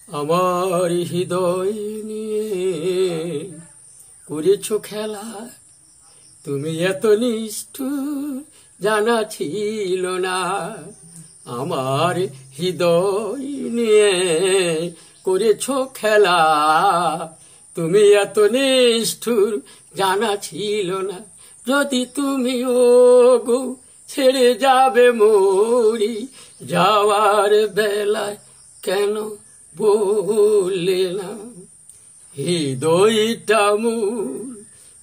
আমার হৃদয় নিয়ে করেছো খেলা, তুমি এত নিষ্ঠুর জানা ছিল না। আমার হৃদয় নিয়ে করেছো খেলা, তুমি এত নিষ্ঠুর জানা ছিল না। যদি তুমি ওগো ছেড়ে যাবে মরি, যাওয়ার বেলায় কেন বললে না? হৃদয়টা মোর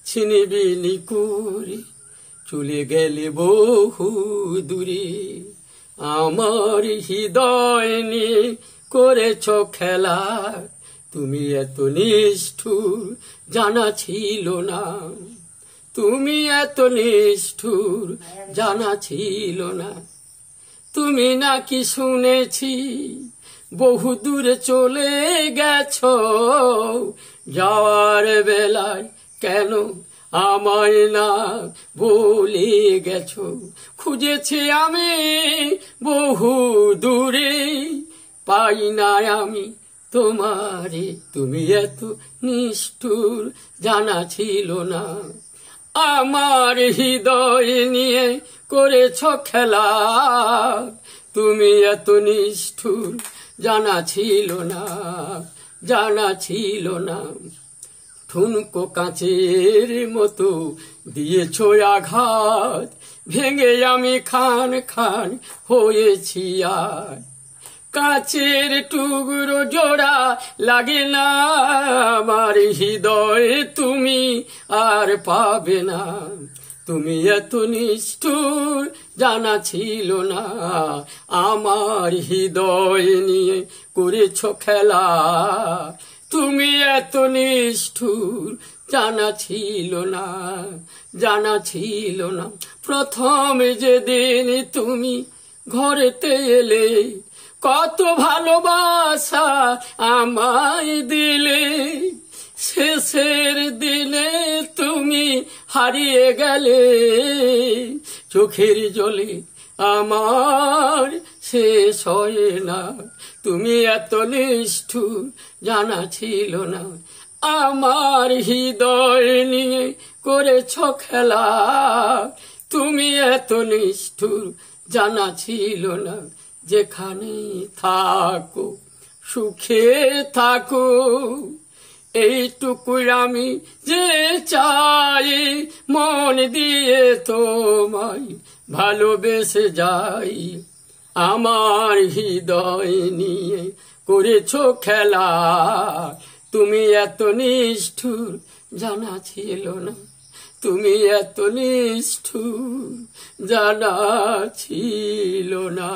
ছিনিবিনি করে চলে গেলে বহু দূরে। আমার হৃদয় নিয়ে করেছ খেলা, তুমি এত নিষ্ঠুর জানা ছিল না। তুমি এত নিষ্ঠুর জানা ছিল না। তুমি নাকি শুনেছি বহু দূরে চলে গেছো, যাওয়ার বেলায় কেন আমায় না বলে গেছো? খুঁজেছি আমি বহু দূরে, পাই না আমি তোমারে, তুমি এত নিষ্ঠুর জানা ছিল না। আমার হৃদয় নিয়ে করেছ খেলা, তুমি এত নিষ্ঠুর জানা ছিল না, জানা ছিল না। ঠুনকো কাঁচের মতো দিয়েছ আঘাত, ভেঙে আমি খান খান হয়েছি। আর কাঁচের টুকরো জোড়া লাগে না আমার হৃদয়ে, তুমি আর পাবে না। তুমি এত নিষ্ঠুর জানা ছিল না। আমার হৃদয় নিয়ে করেছ খেলা, তুমি এত নিষ্ঠুর জানা ছিল না, জানা ছিল না। প্রথম যেদিন তুমি ঘরেতে এলে, কত ভালোবাসা আমায় দিলে, শেষের দিনে তুমি হারিয়ে গেলে। চোখের জলে আমার শেষ হয় না, তুমি এত নিষ্ঠুর জানা ছিল না। আমার হৃদয় নিয়ে করেছ খেলা, তুমি এত নিষ্ঠুর জানা ছিল না। যেখানে থাকো সুখে থাকো, এইটুকু আমি যে চাই, মন দিয়ে তোমায় ভালোবেসে যাই। আমার হৃদয় নিয়ে করেছ খেলা, তুমি এত নিষ্ঠুর জানা ছিল না। তুমি এত নিষ্ঠুর জানা ছিল না।